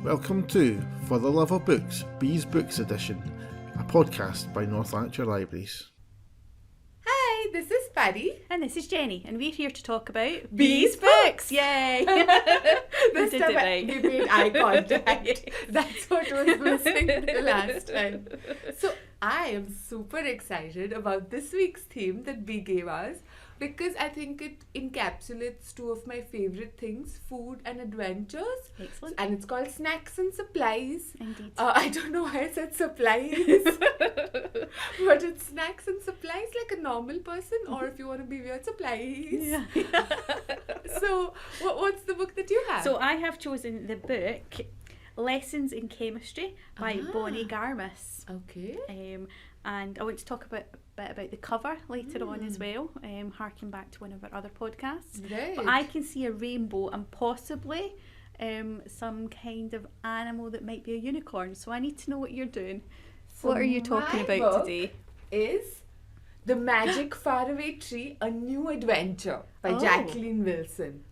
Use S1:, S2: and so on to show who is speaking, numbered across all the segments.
S1: Welcome to For the Love of Books, Bees Books Edition, a podcast by North Lanarkshire Libraries.
S2: Hi, this is Pari.
S3: And this is Jenny, and we're here to talk about
S2: Bees
S3: books. Yay!
S2: This
S3: did
S2: time
S3: it right.
S2: we made eye contact.
S3: Yes.
S2: That's what was missing the last time. So I am super excited about this week's theme that Bee gave us because I think it encapsulates two of my favorite things, food and adventures.
S3: Excellent.
S2: And it's called Snacks and Supplies.
S3: Indeed.
S2: I don't know why I said supplies, but it's snacks and supplies like a normal person, or if you want to be weird, supplies.
S3: Yeah.
S2: So, what's the book that you have?
S3: So I have chosen the book Lessons in Chemistry by Bonnie Garmis.
S2: Okay.
S3: And I want to talk a bit about the cover later on as well, harking back to one of our other podcasts.
S2: Right.
S3: But I can see a rainbow and possibly some kind of animal that might be a unicorn. So I need to know what you're doing.
S2: So
S3: What are you talking
S2: my
S3: about
S2: book
S3: today?
S2: Is The Magic Faraway Tree, A New Adventure by
S3: Oh.
S2: Jacqueline Wilson.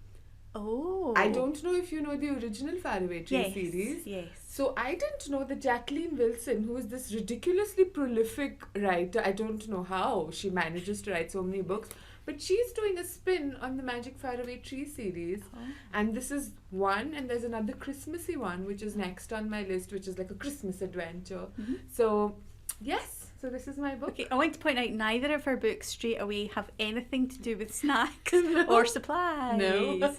S3: Oh.
S2: I don't know if you know the original Faraway Tree
S3: Yes,
S2: series.
S3: yes.
S2: So I didn't know that Jacqueline Wilson, who is this ridiculously prolific writer, I don't know how she manages to write so many books, but she's doing a spin on the Magic Faraway Tree series.
S3: Oh.
S2: And this is one, and there's another Christmassy one, which is next on my list, which is like a Christmas adventure.
S3: Mm-hmm.
S2: So, yes, so this is my book.
S3: Okay, I want to point out neither of our books straight away have anything to do with snacks
S2: No.
S3: or supplies.
S2: No. No.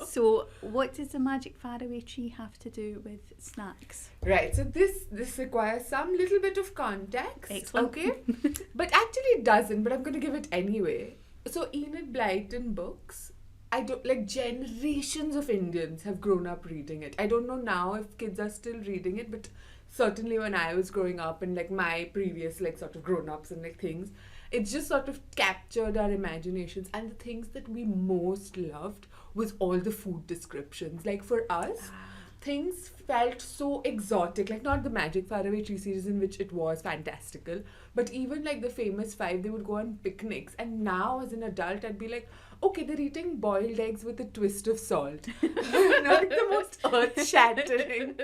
S3: So, what does the Magic Faraway Tree have to do with snacks?
S2: Right, so this requires some little bit of context.
S3: Excellent.
S2: Okay? But actually it doesn't, but I'm going to give it anyway. So Enid Blyton books, I don't like generations of Indians have grown up reading it. I don't know now if kids are still reading it, but certainly when I was growing up and like my previous like sort of grown-ups and like things, it just sort of captured our imaginations, and the things that we most loved was all the food descriptions. Like for us, things felt so exotic, like not the Magic Faraway Tree series in which it was fantastical, but even like the famous five, they would go on picnics, and now as an adult I'd be like, okay, they're eating boiled eggs with a twist of salt. Not the most earth-shattering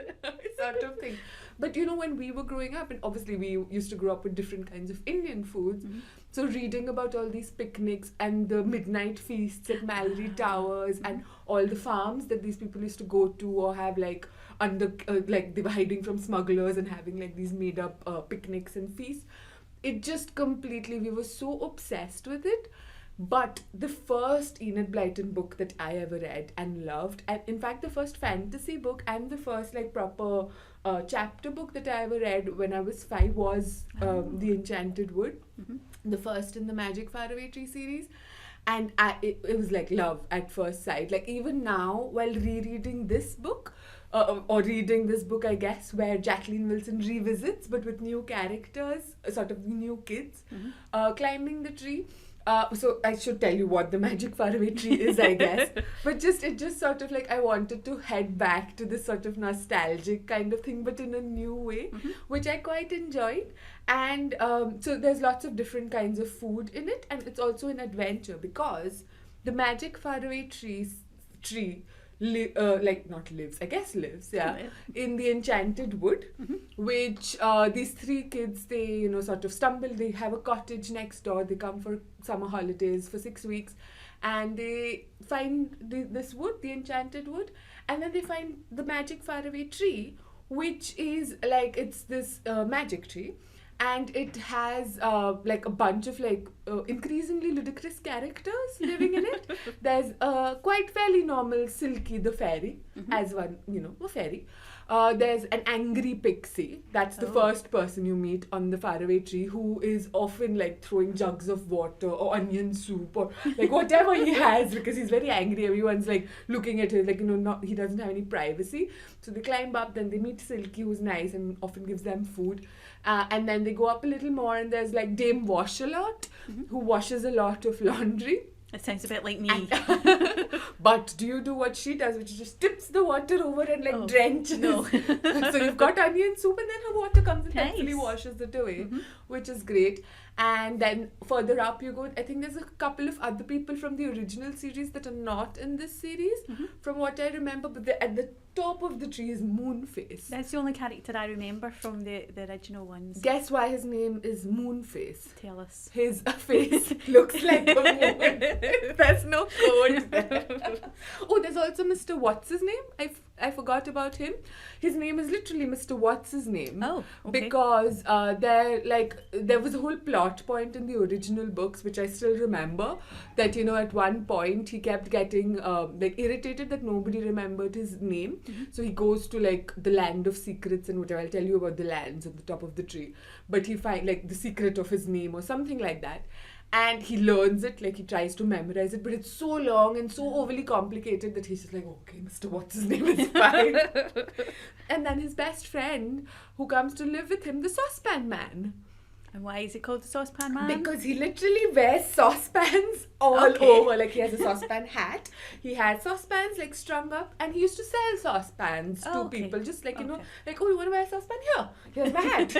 S2: sort of thing. But you know, when we were growing up, and obviously we used to grow up with different kinds of Indian foods, so reading about all these picnics and the midnight feasts at Mallory Towers and all the farms that these people used to go to or have like under, like they were hiding from smugglers and having like these made up picnics and feasts, it just completely, we were so obsessed with it. But the first Enid Blyton book that I ever read and loved, and in fact the first fantasy book and the first like proper chapter book that I ever read when I was 5 was The Enchanted Wood, the first in the Magic Faraway Tree series. And it was like love at first sight. Like even now, while rereading this book, or reading this book, I guess, where Jacqueline Wilson revisits, but with new characters, sort of new kids, climbing the tree. So I should tell you what the Magic Faraway Tree is, I guess. But it just sort of like I wanted to head back to this sort of nostalgic kind of thing, but in a new way, which I quite enjoyed. And so there's lots of different kinds of food in it, and it's also an adventure because the Magic Faraway tree lives, in the Enchanted Wood, which these 3 kids, they, sort of stumble, they have a cottage next door, they come for summer holidays for 6 weeks, and they find this wood, the Enchanted Wood, and then they find the Magic Faraway Tree, which is like, it's this magic tree, and it has like a bunch of like increasingly ludicrous characters living in it. There's quite fairly normal Silky the fairy, as one, a fairy. There's an angry pixie. That's the first person you meet on the Faraway Tree, who is often like throwing jugs of water or onion soup or like whatever he has, because he's very angry. Everyone's like looking at him like, he doesn't have any privacy. So they climb up, then they meet Silky, who's nice and often gives them food. And then they go up a little more, and there's like Dame Wash-A-Lot, who washes a lot of laundry.
S3: It sounds a bit like me.
S2: But do you do what she does, which just tips the water over and like drenches?
S3: No.
S2: So you've got onion soup, and then her water comes and
S3: Nice.
S2: helpfully washes it away, which is great. And then further up you go, I think there's a couple of other people from the original series that are not in this series, from what I remember. But at the top of the tree is Moonface.
S3: That's the only character I remember from the original ones.
S2: Guess why his name is Moonface?
S3: Tell us.
S2: His face looks like a moon. There's no code there. Oh, there's also Mr. What's his name? I forgot about him. His name is literally Mr. What's his name.
S3: Oh, okay.
S2: Because there was a whole plot point in the original books, which I still remember, that at one point he kept getting irritated that nobody remembered his name. So he goes to the land of secrets and whatever. I'll tell you about the lands at the top of the tree. But he finds the secret of his name or something like that. And he learns it, he tries to memorize it, but it's so long and so overly complicated that he's just okay, Mr. What's his name is fine. And then his best friend who comes to live with him, the Saucepan Man.
S3: And why is it called the Saucepan Man?
S2: Because he literally wears saucepans all over. He has a saucepan hat. He had saucepans strung up, and he used to sell saucepans to people. Just you want to wear a saucepan? Here's my hat.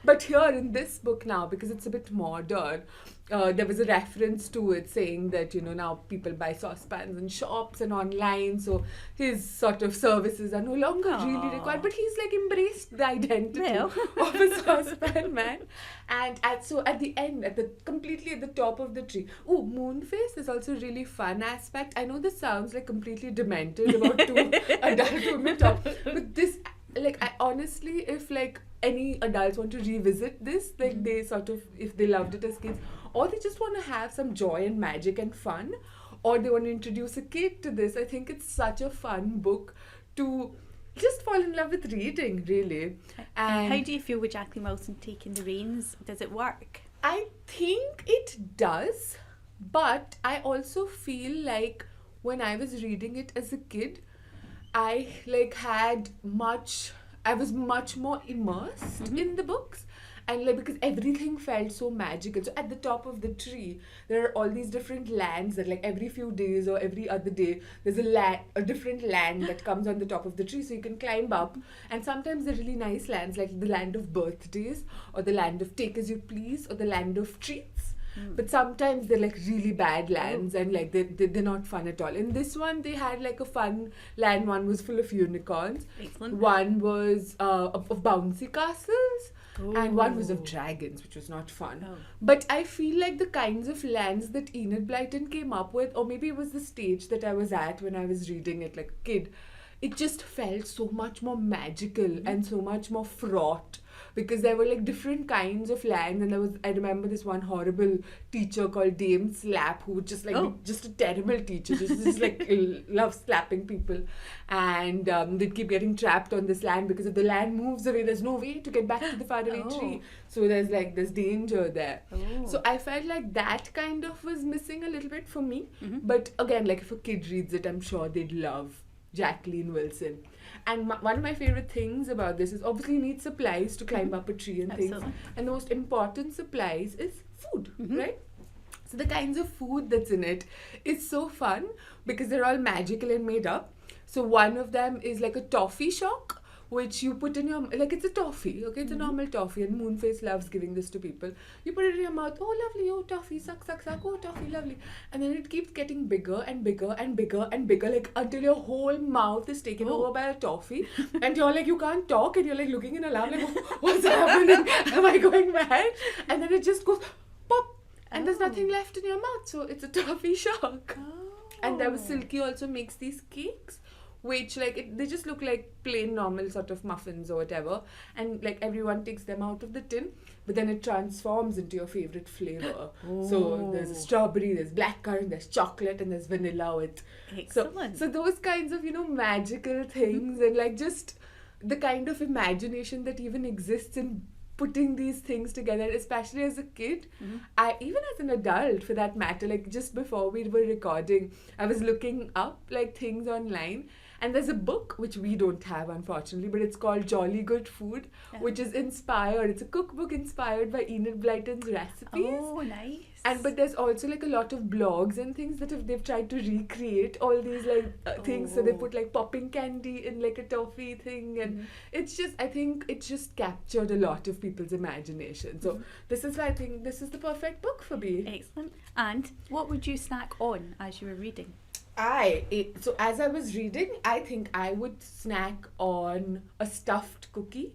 S2: But here in this book now, because it's a bit modern, there was a reference to it saying that now people buy saucepans in shops and online, so his sort of services are no longer really required. But he's embraced the identity of a saucepan man. And so at the end, completely at the top of the tree, Moonface is also a really fun aspect. I know this sounds completely demented about two adult women but this, I honestly, if any adults want to revisit this, they sort of, if they loved it as kids, or they just want to have some joy and magic and fun, or they want to introduce a kid to this, I think it's such a fun book to just fall in love with reading, really. And
S3: how do you feel with Jacqueline Wilson taking the reins? Does it work?
S2: I think it does, but I also feel when I was reading it as a kid, I was much more immersed in the books. And because everything felt so magical. So at the top of the tree, there are all these different lands that every few days or every other day, there's a different land that comes on the top of the tree. So you can climb up. And sometimes they're really nice lands, like the land of birthdays, or the land of take as you please, or the land of treats. But sometimes they're really bad lands and they're not fun at all. In this one, they had a fun land. One was full of unicorns.
S3: Excellent.
S2: One was of bouncy castles. And one was of dragons, which was not fun. But I feel the kinds of lands that Enid Blyton came up with, or maybe it was the stage that I was at when I was reading it like a kid, it just felt so much more magical and so much more fraught. Because there were different kinds of lands, and I remember this one horrible teacher called Dame Slap, who would just just a terrible teacher, just love slapping people, and they'd keep getting trapped on this land because if the land moves away, there's no way to get back to the faraway tree. So there's this danger there. So I felt that kind of was missing a little bit for me. But again, if a kid reads it, I'm sure they'd love Jacqueline Wilson. And one of my favorite things about this is obviously you need supplies to climb up a tree and things. And the most important supplies is food, right? So the kinds of food that's in it is so fun because they're all magical and made up. So one of them is a toffee shock, which you put in your, it's a toffee, okay? It's a normal toffee, and Moonface loves giving this to people. You put it in your mouth, oh lovely, oh toffee, suck, suck, suck, oh toffee, lovely. And then it keeps getting bigger and bigger and bigger and bigger, until your whole mouth is taken over by a toffee. And you're you can't talk, and you're looking in alarm, what's happening? Am I going mad? And then it just goes, pop, and there's nothing left in your mouth. So it's a toffee shock. And there was Silky also makes these cakes, which they just look like plain normal sort of muffins or whatever, and everyone takes them out of the tin, but then it transforms into your favorite flavor. So there's strawberry, there's blackcurrant, there's chocolate, and there's vanilla with.
S3: Excellent.
S2: So those kinds of magical things and just the kind of imagination that even exists in putting these things together, especially as a kid. I even as an adult for that matter, just before we were recording, I was looking up things online. And there's a book which we don't have, unfortunately, but it's called Jolly Good Food, which is inspired. It's a cookbook inspired by Enid Blyton's recipes.
S3: Oh, nice.
S2: But there's also like a lot of blogs and things that they've tried to recreate all these like things. So they put like popping candy in like a toffee thing, and it's just, I think it just captured a lot of people's imagination. So this is why I think this is the perfect book for me.
S3: Excellent. And what would you snack on as you were reading?
S2: So as I was reading, I think I would snack on a stuffed cookie.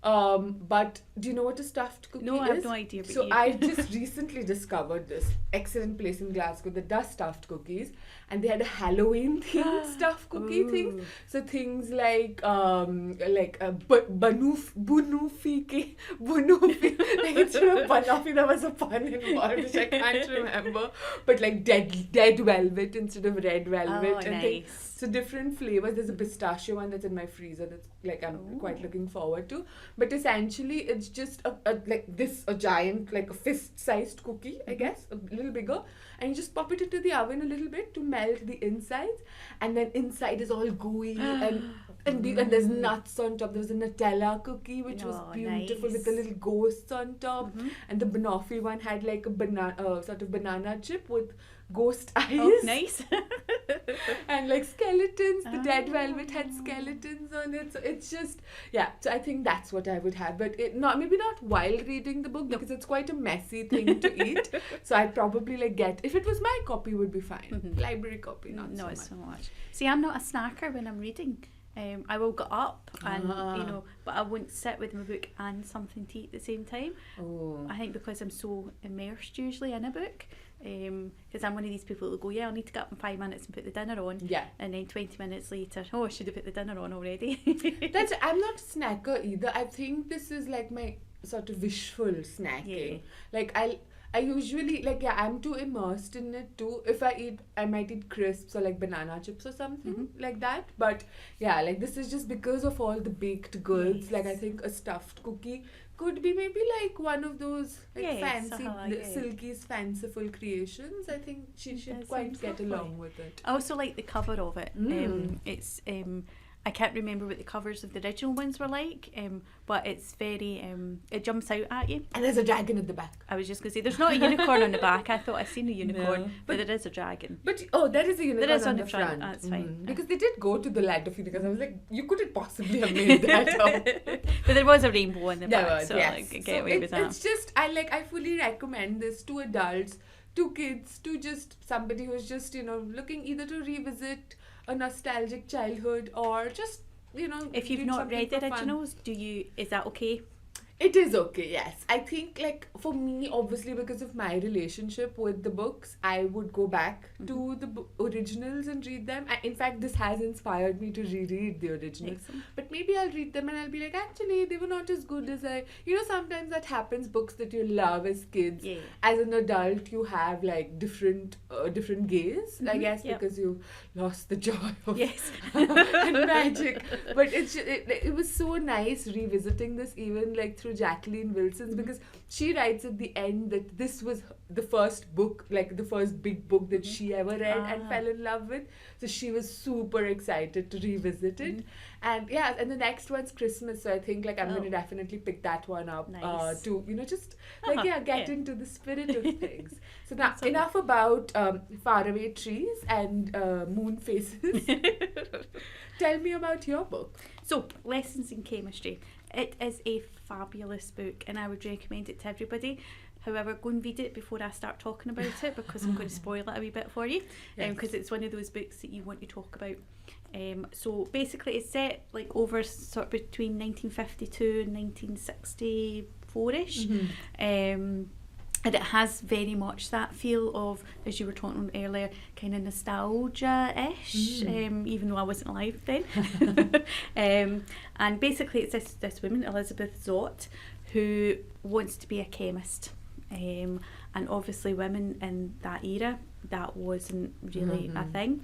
S2: But do you know what a stuffed cookie is?
S3: No, I have no idea. But
S2: So I just recently discovered this excellent place in Glasgow that does stuffed cookies, and they had a Halloween themed stuffed cookie things. So things like bunufi, like instead of banoffee, there was a pun involved which I can't remember. But like dead velvet instead of red velvet.
S3: Oh,
S2: and
S3: nice.
S2: So different flavors. There's a pistachio one that's in my freezer that's like I'm quite looking forward to. But essentially it's just a giant, like a fist-sized cookie, I guess, a little bigger. And you just pop it into the oven a little bit to melt the insides. And then inside is all gooey and there's nuts on top. There was a Nutella cookie which was beautiful with the little ghosts on top. And the banoffee one had like a sort of banana chip with ghost eyes.
S3: Oh, nice.
S2: And like skeletons. The dead velvet had skeletons on it. So it's just, so I think that's what I would have. But maybe not while reading the book, because it's quite a messy thing to eat. So I'd probably like if it was my copy, would be fine. Library copy, not so much.
S3: See, I'm not a snacker when I'm reading. I will get up and but I won't sit with my book and something to eat at the same time. I think because I'm so immersed usually in a book, because I'm one of these people that will go, I'll need to get up in 5 minutes and put the dinner on, and then 20 minutes later, I should have put the dinner on already.
S2: I'm not a snacker either. I think this is like my sort of wishful snacking. Like I usually, I'm too immersed in it too. If I eat, I might eat crisps or like banana chips or something like that. But this is just because of all the baked goods. Like I think a stuffed cookie could be maybe like one of those fancy, Silky's fanciful creations. I think she should quite get along with it.
S3: I also like the cover of it. It's I can't remember what the covers of the original ones were like, but it's very, it jumps out at you.
S2: And there's a dragon at the back.
S3: I was just going to say, there's not a unicorn on the back. I thought I'd seen a unicorn, but there is a dragon.
S2: But, there is a unicorn
S3: on the front.
S2: That's
S3: fine.
S2: Because they did go to the land of unicorns. I was like, you couldn't possibly have made that up.
S3: But there was a rainbow on the back,
S2: was,
S3: so I get away with that.
S2: It's just, I fully recommend this to adults, to kids, to just somebody who's just, looking either to revisit a nostalgic childhood or just,
S3: if you've not read the originals, is that okay?
S2: It is okay, yes. I think, for me, obviously, because of my relationship with the books, I would go back to the originals and read them. In fact, this has inspired me to reread the originals.
S3: Excellent.
S2: But maybe I'll read them and I'll be like, actually, they were not as good as sometimes that happens, books that you love as kids. Yeah. As an adult, you have, different gaze, I guess, because you lost the joy of and magic. But it was so nice revisiting this, even, through Jacqueline Wilson's, because she writes at the end that this was the first book, the first big book that she ever read and fell in love with. So she was super excited to revisit it. And and the next one's Christmas, so I think I'm going to definitely pick that one up to just get into the spirit of things. So now enough about faraway trees and moon faces. Tell me about your book.
S3: So, Lessons in Chemistry. It is a fabulous book and I would recommend it to everybody. However, go and read it before I start talking about it, because I'm going to spoil it a wee bit for you, because it's one of those books that you want to talk about. So basically it's set over sort of between 1952 and 1964-ish. And it has very much that feel of, as you were talking earlier, kind of nostalgia-ish, even though I wasn't alive then. And basically it's this woman, Elizabeth Zott, who wants to be a chemist. And obviously women in that era, that wasn't really a thing.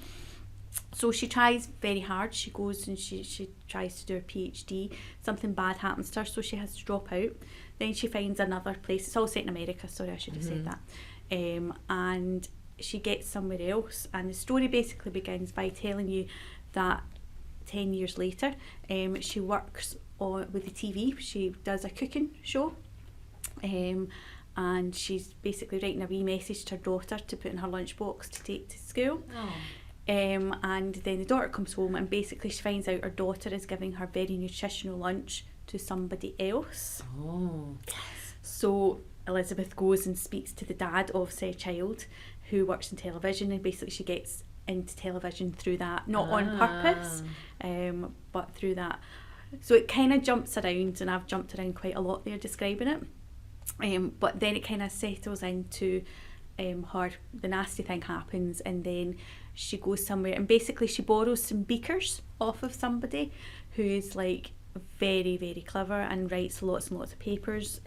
S3: So she tries very hard. She goes and she tries to do her PhD. Something bad happens to her, so she has to drop out. Then she finds another place. It's all set in America, sorry, I should have said that. And she gets somewhere else, and the story basically begins by telling you that 10 years later, she works with the TV. She does a cooking show, and she's basically writing a wee message to her daughter to put in her lunchbox to take to school. And then the daughter comes home, and basically she finds out her daughter is giving her very nutritional lunch to somebody else. So Elizabeth goes and speaks to the dad of said child, who works in television, and basically she gets into television through that, not on purpose, but through that. So it kind of jumps around, and I've jumped around quite a lot there describing it, but then it kind of settles into the nasty thing happens, and then she goes somewhere, and basically she borrows some beakers off of somebody who is like very, very clever and writes lots and lots of papers.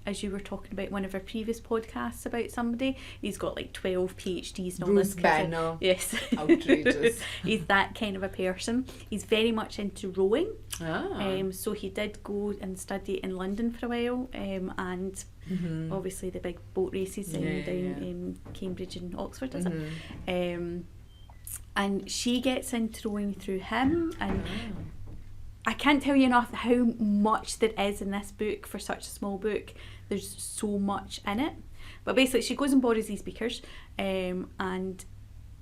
S3: As you were talking about one of our previous podcasts about somebody, he's got like 12 PhDs and all
S2: Bruce
S3: this.
S2: Banner.
S3: Yes.
S2: Outrageous.
S3: He's that kind of a person. He's very much into rowing. So he did go and study in London for a while, and obviously the big boat races down in Cambridge and Oxford, is it? And she gets into rowing through him, and I can't tell you enough how much there is in this book for such a small book. There's so much in it. But basically she goes and borrows these beakers, and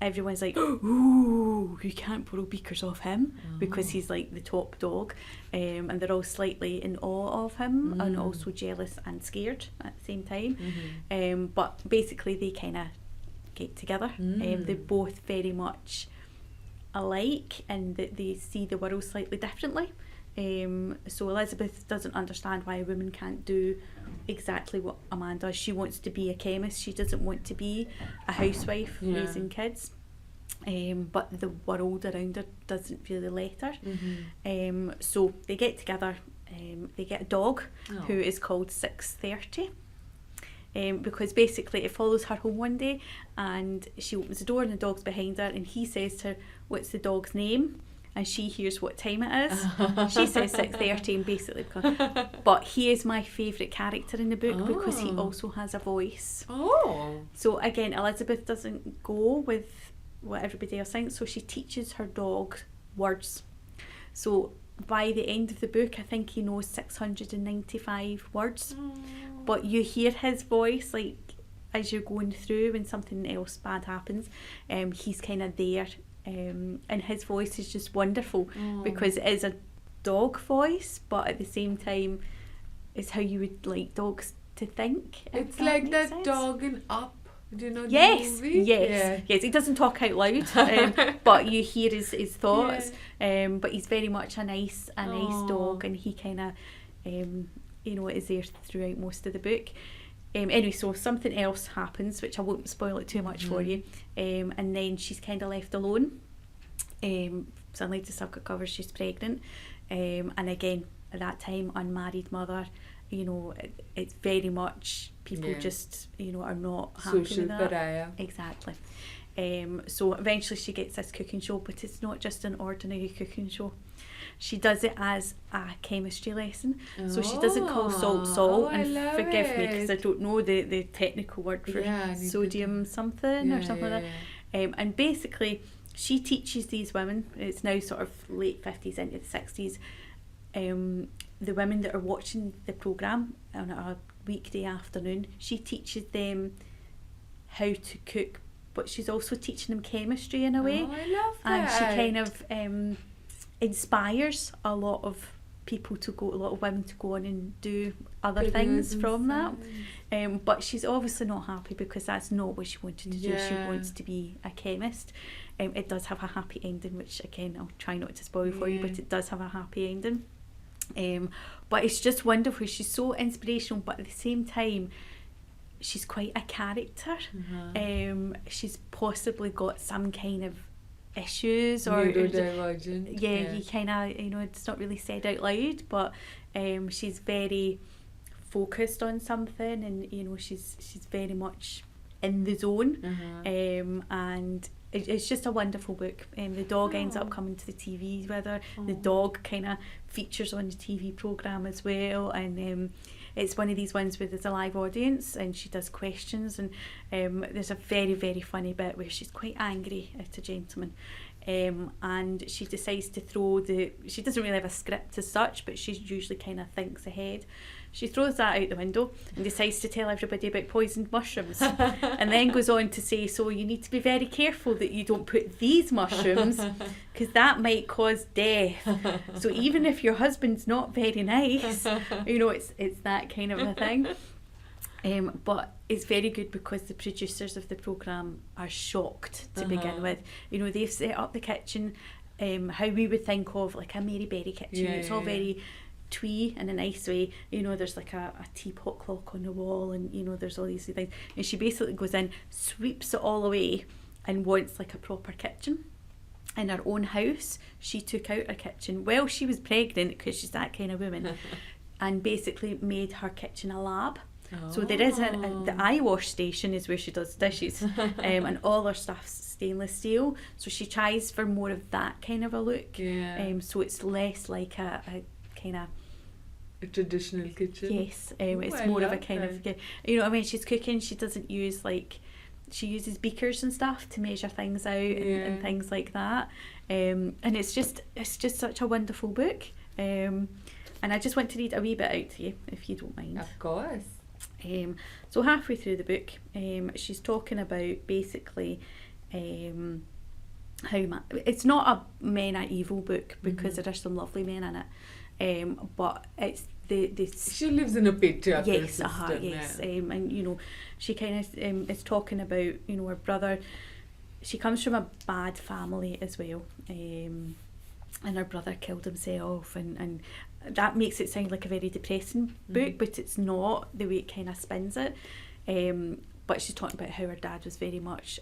S3: everyone's like, ooh, you can't borrow beakers off him because he's like the top dog, and they're all slightly in awe of him and also jealous and scared at the same time. But basically they kind of get together. They're both very much alike, and that they see the world slightly differently. So Elizabeth doesn't understand why a woman can't do exactly what a man does. She wants to be a chemist. She doesn't want to be a housewife raising kids. But the world around her doesn't really let her. So they get together. They get a dog who is called 630. Because basically it follows her home one day, and she opens the door and the dog's behind her, and he says to her, what's the dog's name? And she hears what time it is. She says 6:30, and basically but he is my favourite character in the book because he also has a voice. So again, Elizabeth doesn't go with what everybody else thinks, so she teaches her dog words. So by the end of the book, I think he knows 695 words. But you hear his voice, like, as you're going through when something else bad happens. He's kind of there, and his voice is just wonderful because it is a dog voice, but at the same time, it's how you would like dogs to think.
S2: It's like that dog in Up. Do you know the movie?
S3: Yes. He doesn't talk out loud, but you hear his thoughts. But he's very much a nice dog, and he kind of, is there throughout most of the book. Anyway, so something else happens, which I won't spoil it too much for you. And then she's kind of left alone. Suddenly just I've got covered, she's pregnant. And again, at that time, unmarried mother. It's very much people just, are not happy
S2: Social
S3: with that.
S2: pariah.
S3: Exactly. So eventually she gets this cooking show, but it's not just an ordinary cooking show. She does it as a chemistry lesson. So she doesn't call salt, and forgive me because I don't know the technical word for sodium something or something like that. And basically she teaches these women, it's now sort of late 50s into the 60s, the women that are watching the programme on a weekday afternoon, she teaches them how to cook, but she's also teaching them chemistry in a way.
S2: I love that.
S3: And she kind of inspires a lot of women to go on and do other things from that. But she's obviously not happy because that's not what she wanted to do. She wants to be a chemist. It does have a happy ending, which again I'll try not to spoil for you, but it does have a happy ending. But it's just wonderful. She's so inspirational, but at the same time she's quite a character. She's possibly got some kind of issues or
S2: neurodivergent.
S3: You kind of, it's not really said out loud, but she's very focused on something, and she's very much in the zone. And it's just a wonderful book. The dog ends up coming to the TV with her. The dog kind of features on the TV programme as well, and it's one of these ones where there's a live audience and she does questions, and there's a very, very funny bit where she's quite angry at a gentleman. And she decides to she doesn't really have a script as such, but she usually kind of thinks ahead. She throws that out the window and decides to tell everybody about poisoned mushrooms, and then goes on to say, so you need to be very careful that you don't put these mushrooms, because that might cause death. So even if your husband's not very nice, it's that kind of a thing. But it's very good because the producers of the programme are shocked to begin with. They've set up the kitchen how we would think of like a Mary Berry kitchen. It's all very twee in a nice way. There's like a teapot clock on the wall, and there's all these things. And she basically goes in, sweeps it all away, and wants like a proper kitchen. In her own house, she took out her kitchen while she was pregnant, because she's that kind of woman, and basically made her kitchen a lab. So there is the eye wash station is where she does dishes, and all her stuff's stainless steel. So she tries for more of that kind of a look. So it's less like a kind of
S2: a traditional kitchen.
S3: Yes, it's more of a kind of, when she's cooking, she doesn't use she uses beakers and stuff to measure things out and things like that. And it's just such a wonderful book. And I just want to read a wee bit out to you, if you don't mind.
S2: Of course.
S3: So halfway through the book, she's talking about basically how it's not a men are evil book, because there are some lovely men in it, but it's
S2: she lives in a patriarchal system.
S3: Yes, and she kind of is talking about her brother. She comes from a bad family as well, and her brother killed himself, and that makes it sound like a very depressing book, but it's not the way it kind of spins it. But she's talking about how her dad was very much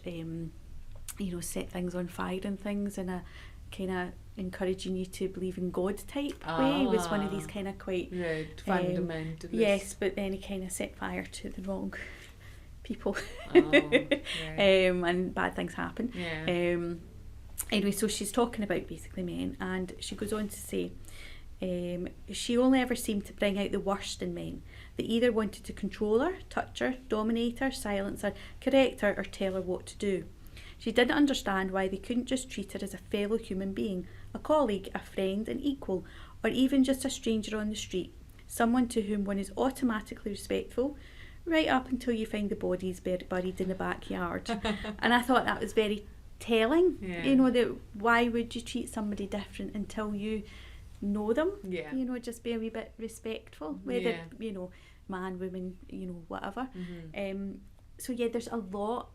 S3: set things on fire and things, and a kind of encouraging you to believe in God type way. It was one of these kind of quite
S2: fundamentalist.
S3: Yes, but then he kind of set fire to the wrong people, and bad things happen. Anyway, so she's talking about basically men, and she goes on to say, she only ever seemed to bring out the worst in men. They either wanted to control her, touch her, dominate her, silence her, correct her, or tell her what to do. She didn't understand why they couldn't just treat her as a fellow human being, a colleague, a friend, an equal, or even just a stranger on the street, someone to whom one is automatically respectful, right up until you find the bodies buried in the backyard. And I thought that was very telling, that why would you treat somebody different until you know them? Just be a wee bit respectful, whether man, woman, whatever. So there's a lot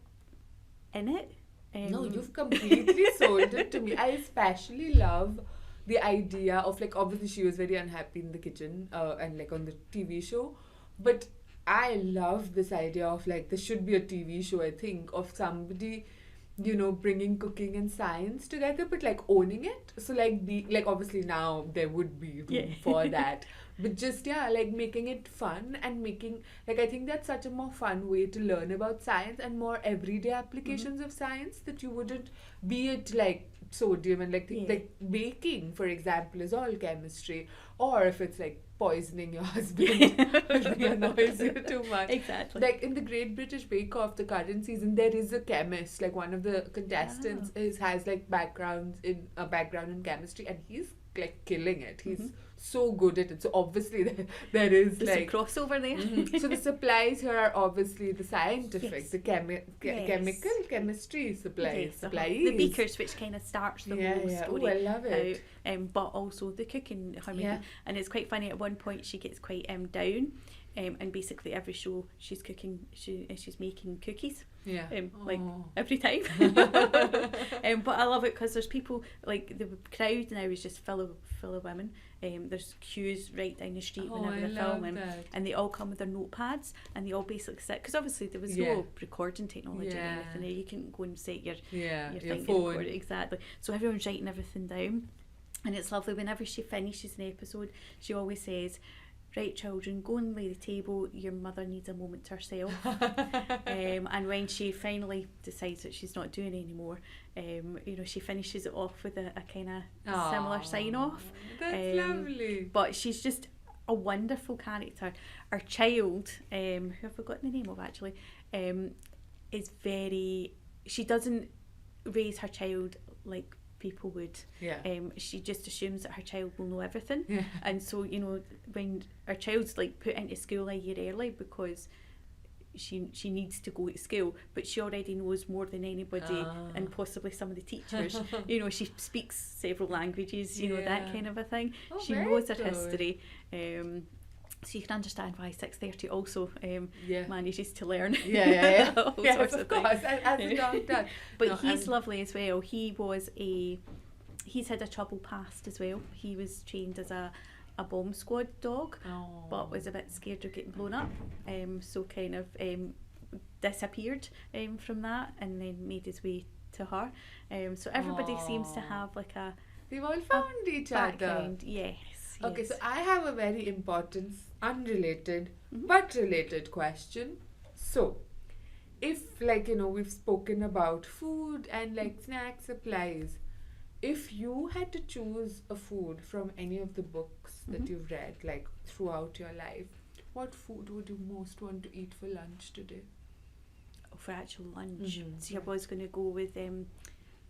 S3: in it.
S2: No, you've completely sold it to me. I especially love the idea of obviously she was very unhappy in the kitchen and on the TV show, but I love this idea of there should be a TV show, I think, of somebody bringing cooking and science together, but owning it. So obviously now there would be room for that, but just making it fun and making I think that's such a more fun way to learn about science and more everyday applications of science, that you wouldn't be it sodium and baking, for example, is all chemistry, or if it's poisoning your husband really annoys you too much.
S3: Exactly.
S2: In the Great British Bake Off, the current season, there is a chemist. One of the contestants has background in chemistry, and he's killing it. He's so good at it. So obviously there is
S3: there's a crossover there.
S2: So the supplies here are obviously the scientific, the chemical chemistry supplies.
S3: The beakers, which kind of starts the whole story.
S2: Oh, I love it.
S3: But also the cooking, and it's quite funny. At one point, she gets quite down, and basically every show she's cooking, she's making cookies. Every time. But I love it because there's people the crowd now is just full of women. There's queues right down the street whenever they're filming, and they all come with their notepads, and they all basically sit, because obviously there was no recording technology or anything. You couldn't go and set your thing
S2: phone.
S3: Record it. Exactly. So everyone's writing everything down, and it's lovely. Whenever she finishes an episode, she always says, "Right, children, go and lay the table. Your mother needs a moment to herself." And when she finally decides that she's not doing it anymore, she finishes it off with a kind of similar sign off.
S2: That's lovely.
S3: But she's just a wonderful character. Our child, who I've forgotten the name of actually, is very... She doesn't raise her child like people would.
S2: Yeah.
S3: She just assumes that her child will know everything.
S2: Yeah.
S3: And so, you know, when our child's like put into school a year early because she needs to go to school, but she already knows more than anybody and possibly some of the teachers. You know, she speaks several languages, you know, that kind of a thing. She knows her history. So you can understand why 6:30 also manages to learn.
S2: Yes,
S3: sorts
S2: of course, as a dog does.
S3: But he's lovely as well. He's had a troubled past as well. He was trained as a bomb squad dog, but was a bit scared of getting blown up. So kind of disappeared from that and then made his way to her. So everybody seems to have like a...
S2: They've all found each other.
S3: Yes.
S2: Okay, so I have a very important, unrelated, but related question. So, if, like, you know, we've spoken about food and, like, snack supplies, if you had to choose a food from any of the books that you've read, like, throughout your life, what food would you most want to eat for lunch today?
S3: For actual lunch? See, I was going to go with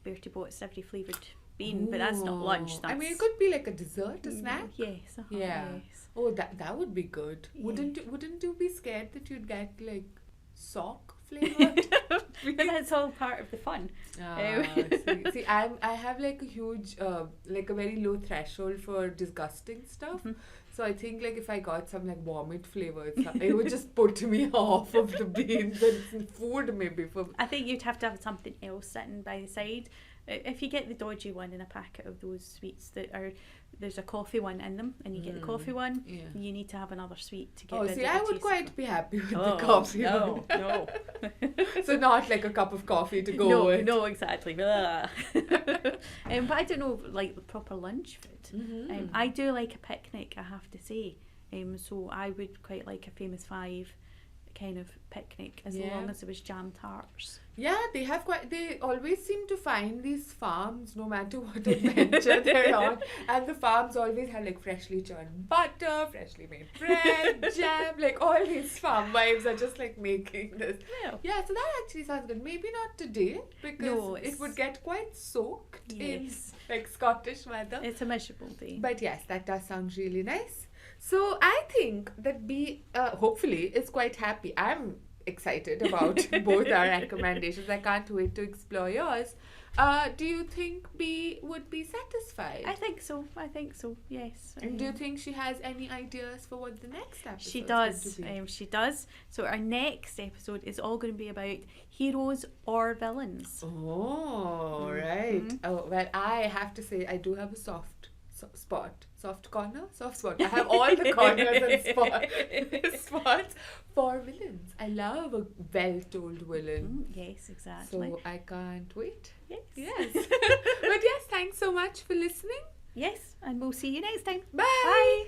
S3: Bertie Bott's every flavoured bean, but that's not lunch.
S2: I mean, it could be like a dessert, a snack.
S3: Yes.
S2: Yes. Oh, that would be good.
S3: Yeah.
S2: Wouldn't you be scared that you'd get like sock flavoured?
S3: But that's all part of the fun.
S2: See, I have like a huge, like a very low threshold for disgusting stuff. So I think like if I got some like vomit flavored stuff, it would just put me off of the beans and food maybe.
S3: I think you'd have to have something else sitting by the side. If you get the dodgy one in a packet of those sweets that are, there's a coffee one in them, and you get the coffee one, you need to have another sweet to get rid of the
S2: I would quite be happy with the coffee one.
S3: No.
S2: So not like a cup of coffee to go with.
S3: No, exactly. But I don't know, like the proper lunch food. I do like a picnic, I have to say. So I would quite like a Famous Five kind of picnic, as long as there was jam tarts.
S2: Yeah, they always seem to find these farms no matter what adventure they're on, and the farms always have like freshly churned butter, freshly made bread, jam, like all these farm wives are just like making this. Yeah, so that actually sounds good. Maybe not today because it would get quite soaked in like Scottish weather.
S3: It's a miserable day.
S2: But yes, that does sound really nice. So I think that B hopefully is quite happy. I'm excited about both our recommendations. I can't wait to explore yours. Do you think B would be satisfied?
S3: I think so, yes.
S2: And do you think she has any ideas for what the next episode
S3: She does. So our next episode is all going to be about heroes or villains.
S2: Oh, right. Oh, well, I have to say I do have a soft spot. I have all the corners and spots for villains. I love a well-told villain.
S3: Yes, exactly.
S2: So I can't wait.
S3: Yes.
S2: But yes, thanks so much for listening.
S3: Yes, and we'll see you next time.
S2: Bye.
S3: Bye.